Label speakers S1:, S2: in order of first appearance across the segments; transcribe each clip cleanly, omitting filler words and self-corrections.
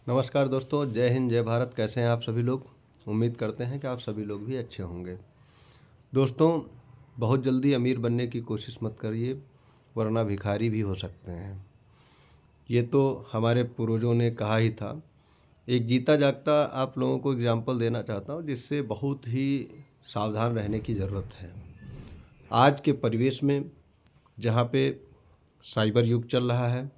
S1: नमस्कार दोस्तों, जय हिंद जय भारत। कैसे हैं आप सभी लोग। उम्मीद करते हैं कि आप सभी लोग भी अच्छे होंगे। दोस्तों, बहुत जल्दी अमीर बनने की कोशिश मत करिए, वरना भिखारी भी हो सकते हैं। ये तो हमारे पूर्वजों ने कहा ही था। एक जीता जागता आप लोगों को एग्जाम्पल देना चाहता हूँ, जिससे बहुत ही सावधान रहने की ज़रूरत है। आज के परिवेश में जहाँ पे साइबर युग चल रहा है,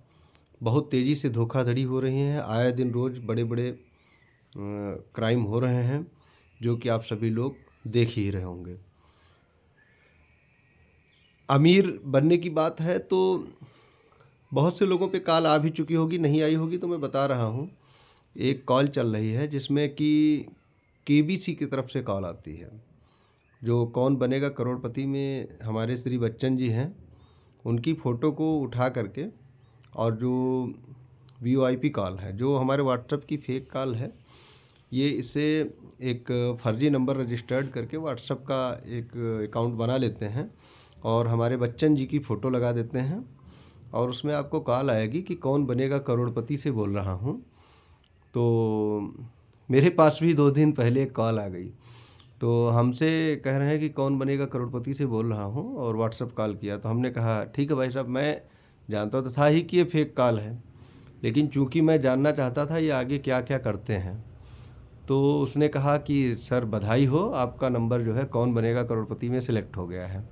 S1: बहुत तेज़ी से धोखाधड़ी हो रही है। आए दिन रोज़ बड़े बड़े क्राइम हो रहे हैं, जो कि आप सभी लोग देख ही रहे होंगे। अमीर बनने की बात है तो बहुत से लोगों पे कॉल आ भी चुकी होगी, नहीं आई होगी तो मैं बता रहा हूँ। एक कॉल चल रही है जिसमें कि केबीसी की तरफ से कॉल आती है। जो कौन बनेगा करोड़पति में हमारे श्री बच्चन जी हैं, उनकी फ़ोटो को उठा करके, और जो वीओआईपी कॉल है, जो हमारे व्हाट्सएप की फेक कॉल है, ये इसे एक फर्जी नंबर रजिस्टर्ड करके व्हाट्सएप का एक अकाउंट बना लेते हैं और हमारे बच्चन जी की फ़ोटो लगा देते हैं, और उसमें आपको कॉल आएगी कि कौन बनेगा करोड़पति से बोल रहा हूँ। तो मेरे पास भी 2 दिन पहले एक कॉल आ गई। तो हमसे कह रहे हैं कि कौन बनेगा करोड़पति से बोल रहा हूँ, और व्हाट्सएप कॉल किया। तो हमने कहा ठीक है भाई साहब, मैं जानता तो था ही कि ये फेक कॉल है, लेकिन चूंकि मैं जानना चाहता था ये आगे क्या क्या करते हैं। तो उसने कहा कि सर बधाई हो, आपका नंबर जो है कौन बनेगा करोड़पति में सिलेक्ट हो गया है।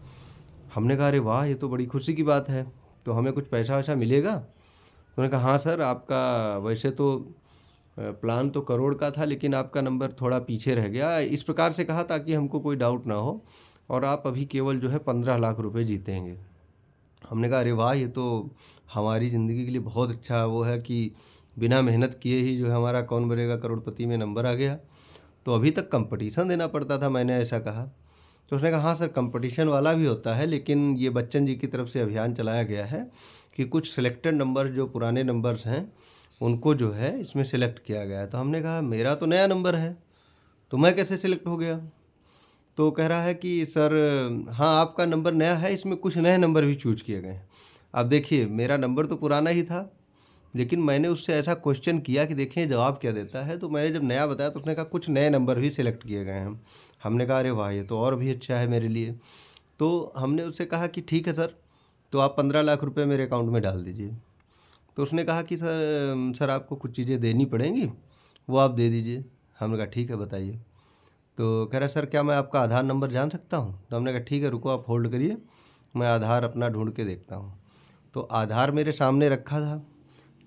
S1: हमने कहा अरे वाह, ये तो बड़ी खुशी की बात है, तो हमें कुछ पैसा वैसा मिलेगा। उन्होंने कहा हाँ सर, आपका वैसे तो प्लान तो करोड़ का था, लेकिन आपका नंबर थोड़ा पीछे रह गया, इस प्रकार से कहा ताकि हमको कोई डाउट ना हो, और आप अभी केवल जो है 15 लाख रुपए जीतेंगे। हमने कहा अरे वाह, ये तो हमारी ज़िंदगी के लिए बहुत अच्छा वो है कि बिना मेहनत किए ही जो है हमारा कौन बनेगा करोड़पति में नंबर आ गया। तो अभी तक कंपटीशन देना पड़ता था, मैंने ऐसा कहा। तो उसने कहा हाँ सर, कंपटीशन वाला भी होता है, लेकिन ये बच्चन जी की तरफ से अभियान चलाया गया है कि कुछ सिलेक्टेड नंबर जो पुराने नंबर्स हैं उनको जो है इसमें सिलेक्ट किया गया है। तो हमने कहा मेरा तो नया नंबर है, तो मैं कैसे सिलेक्ट हो गया। तो कह रहा है कि सर हाँ, आपका नंबर नया है, इसमें कुछ नए नंबर भी चूज किए गए हैं। अब देखिए, मेरा नंबर तो पुराना ही था, लेकिन मैंने उससे ऐसा क्वेश्चन किया कि देखें जवाब क्या देता है। तो मैंने जब नया बताया तो उसने कहा कुछ नए नंबर भी सिलेक्ट किए गए हैं। हमने कहा अरे वाह, ये तो और भी अच्छा है मेरे लिए। तो हमने उससे कहा कि ठीक है सर, तो आप 15 लाख रुपए मेरे अकाउंट में डाल दीजिए। तो उसने कहा कि सर आपको कुछ चीज़ें देनी पड़ेंगी, वो आप दे दीजिए। हमने कहा ठीक है, बताइए। तो कह रहा सर क्या मैं आपका आधार नंबर जान सकता हूँ। तो हमने कहा ठीक है, रुको आप होल्ड करिए, मैं आधार अपना ढूंढ के देखता हूँ। तो आधार मेरे सामने रखा था,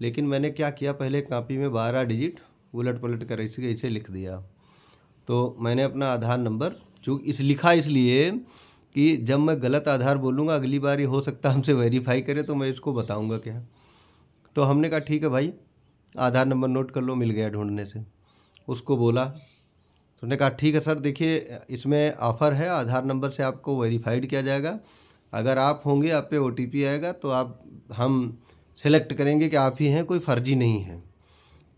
S1: लेकिन मैंने क्या किया, पहले कापी में 12 डिजिट उलट पलट कर ऐसे ऐसे लिख दिया। तो मैंने अपना आधार नंबर चूँकि लिखा इसलिए कि जब मैं गलत आधार बोलूँगा अगली बार, ये हो सकता है हमसे वेरीफाई करे, तो मैं इसको बताऊँगा क्या। तो हमने कहा ठीक है भाई, आधार नंबर नोट कर लो, मिल गया ढूंढने से। उसको बोला तो उसने कहा ठीक है सर, देखिए इसमें ऑफ़र है, आधार नंबर से आपको वेरीफाइड किया जाएगा। अगर आप होंगे, आप पे ओटीपी आएगा, तो हम सेलेक्ट करेंगे कि आप ही हैं, कोई फ़र्जी नहीं है।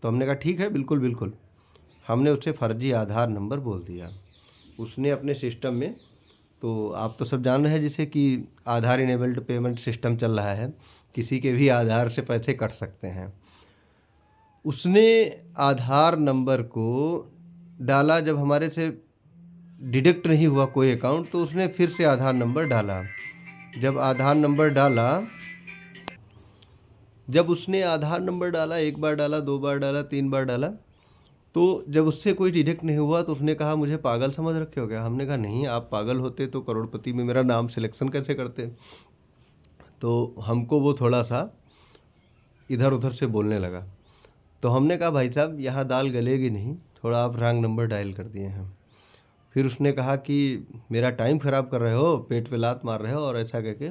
S1: तो हमने कहा ठीक है, बिल्कुल बिल्कुल। हमने उससे फ़र्जी आधार नंबर बोल दिया। उसने अपने सिस्टम में, तो आप तो सब जान रहे हैं जैसे कि आधार इनेबल्ड पेमेंट सिस्टम चल रहा है, किसी के भी आधार से पैसे कट सकते हैं। उसने आधार नंबर को डाला, जब हमारे से डिडक्ट नहीं हुआ कोई अकाउंट, तो उसने फिर से आधार नंबर डाला। जब आधार नंबर डाला जब उसने आधार नंबर डाला, एक बार डाला, 2 बार डाला, 3 बार डाला, तो जब उससे कोई डिडक्ट नहीं हुआ तो उसने कहा मुझे पागल समझ रखे हो क्या। हमने कहा नहीं, आप पागल होते तो करोड़पति में मेरा नाम सिलेक्शन कैसे करते। तो हमको वो थोड़ा सा इधर उधर से बोलने लगा। तो हमने कहा भाई साहब, यहाँ दाल गलेगी नहीं, थोड़ा आप रॉन्ग नंबर डायल कर दिए हैं। फिर उसने कहा कि मेरा टाइम ख़राब कर रहे हो, पेट पे लात मार रहे हो, और ऐसा कह के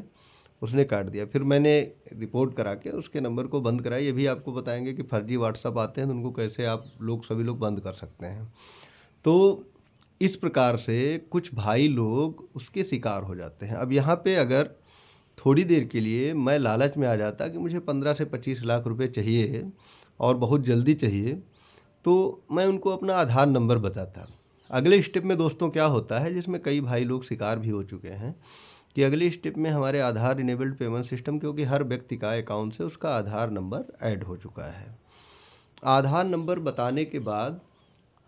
S1: उसने काट दिया। फिर मैंने रिपोर्ट करा के उसके नंबर को बंद कराया। ये भी आपको बताएंगे कि फर्जी व्हाट्सअप आते हैं तो उनको कैसे आप लोग सभी लोग बंद कर सकते हैं। तो इस प्रकार से कुछ भाई लोग उसके शिकार हो जाते हैं। अब यहाँ पे अगर थोड़ी देर के लिए मैं लालच में आ जाता कि मुझे 15 से 25 लाख रुपए चाहिए और बहुत जल्दी चाहिए, तो मैं उनको अपना आधार नंबर बताता। अगले स्टेप में दोस्तों क्या होता है, जिसमें कई भाई लोग शिकार भी हो चुके हैं, कि अगले स्टेप में हमारे आधार इनेबल्ड पेमेंट सिस्टम, क्योंकि हर व्यक्ति का अकाउंट से उसका आधार नंबर ऐड हो चुका है, आधार नंबर बताने के बाद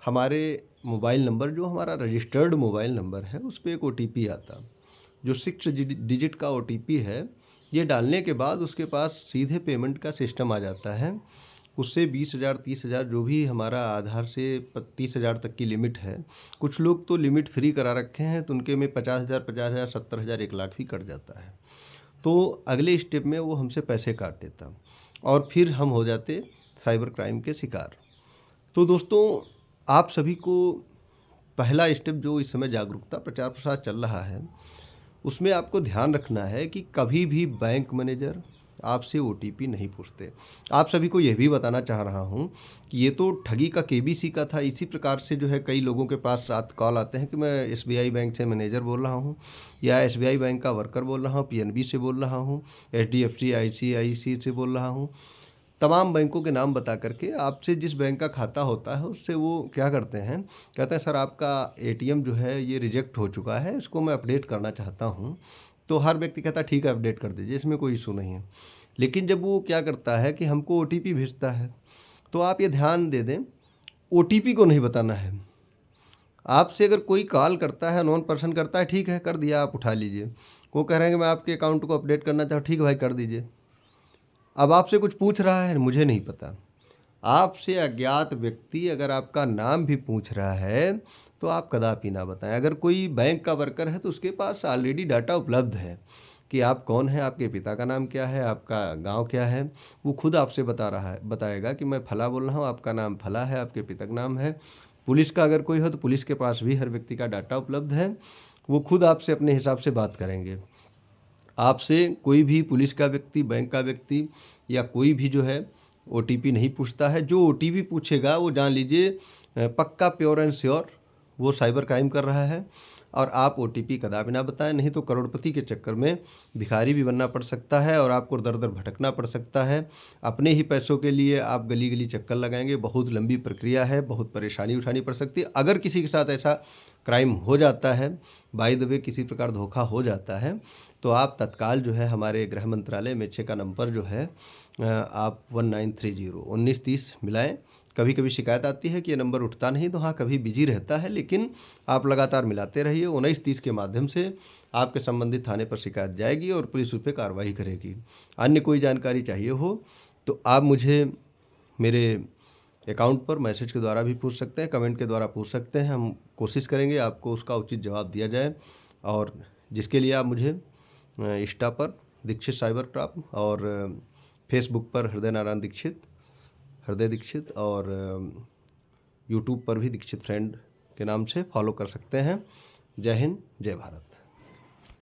S1: हमारे मोबाइल नंबर, जो हमारा रजिस्टर्ड मोबाइल नंबर है, उस पे एक ओटीपी आता, जो 6 डिजिट का ओटीपी है। ये डालने के बाद उसके पास सीधे पेमेंट का सिस्टम आ जाता है। उससे 20,000 30,000 जो भी हमारा आधार से 30,000 तक की लिमिट है। कुछ लोग तो लिमिट फ्री करा रखे हैं, तो उनके में 50,000 50,000 70,000 1 लाख भी कट जाता है। तो अगले स्टेप में वो हमसे पैसे काट लेता और फिर हम हो जाते साइबर क्राइम के शिकार। तो दोस्तों, आप सभी को पहला स्टेप जो इस समय जागरूकता प्रचार प्रसार चल रहा है, उसमें आपको ध्यान रखना है कि कभी भी बैंक मैनेजर आपसे ओटीपी नहीं पूछते। आप सभी को यह भी बताना चाह रहा हूं कि ये तो ठगी का केबीसी का था। इसी प्रकार से जो है कई लोगों के पास रात कॉल आते हैं कि मैं एसबीआई बैंक से मैनेजर बोल रहा हूं, या एसबीआई बैंक का वर्कर बोल रहा हूं, पीएनबी से बोल रहा हूं, एचडीएफसी आईसीआईसी से बोल रहा हूं। तमाम बैंकों के नाम बता करके आपसे जिस बैंक का खाता होता है उससे वो क्या करते हैं, कहते हैं सर आपका एटीएम जो है ये रिजेक्ट हो चुका है, इसको मैं अपडेट करना चाहता हूँ। तो हर व्यक्ति कहता है ठीक है अपडेट कर दीजिए, इसमें कोई इशू नहीं है। लेकिन जब वो क्या करता है कि हमको ओटीपी भेजता है, तो आप ये ध्यान दे दें, ओटीपी को नहीं बताना है। आपसे अगर कोई कॉल करता है, नॉन पर्सन करता है, ठीक है कर दिया, आप उठा लीजिए। वो कह रहे हैं कि मैं आपके अकाउंट को अपडेट करना चाहूँ, ठीक है भाई कर दीजिए। अब आपसे कुछ पूछ रहा है, मुझे नहीं पता। आपसे अज्ञात व्यक्ति अगर आपका नाम भी पूछ रहा है तो आप कदापि ना बताएं। अगर कोई बैंक का वर्कर है तो उसके पास ऑलरेडी डाटा उपलब्ध है कि आप कौन हैं, आपके पिता का नाम क्या है, आपका गांव क्या है। वो खुद आपसे बताएगा कि मैं फला बोल रहा हूँ, आपका नाम फला है, आपके पिता का नाम है। पुलिस का अगर कोई हो तो पुलिस के पास भी हर व्यक्ति का डाटा उपलब्ध है। वो खुद आपसे अपने हिसाब से बात करेंगे। आपसे कोई भी पुलिस का व्यक्ति, बैंक का व्यक्ति या कोई भी जो है ओटीपी नहीं पूछता है। जो ओटीपी पूछेगा वो जान लीजिए पक्का प्योर एंड श्योर वो साइबर क्राइम कर रहा है। और आप ओटीपी कदापि ना बताएं, नहीं तो करोड़पति के चक्कर में भिखारी भी बनना पड़ सकता है और आपको दर दर भटकना पड़ सकता है। अपने ही पैसों के लिए आप गली गली चक्कर लगाएंगे, बहुत लंबी प्रक्रिया है, बहुत परेशानी उठानी पड़ सकती है। अगर किसी के साथ ऐसा क्राइम हो जाता है, बाय द वे किसी प्रकार धोखा हो जाता है, तो आप तत्काल जो है हमारे गृह मंत्रालय मेच्छे का नंबर जो है आप 1930 1930 मिलाएं। कभी कभी शिकायत आती है कि ये नंबर उठता नहीं, तो हाँ कभी बिजी रहता है, लेकिन आप लगातार मिलाते रहिए। 1930 के माध्यम से आपके संबंधित थाने पर शिकायत जाएगी और पुलिस उस पर कार्रवाई करेगी। अन्य कोई जानकारी चाहिए हो तो आप मुझे मेरे अकाउंट पर मैसेज के द्वारा भी पूछ सकते हैं, कमेंट के द्वारा पूछ सकते हैं। हम कोशिश करेंगे आपको उसका उचित जवाब दिया जाए। और जिसके लिए आप मुझे इंस्टा पर दीक्षित साइबर क्राइम और फेसबुक पर हृदय दीक्षित और यूट्यूब पर भी दीक्षित फ्रेंड के नाम से फॉलो कर सकते हैं। जय हिंद, जय भारत।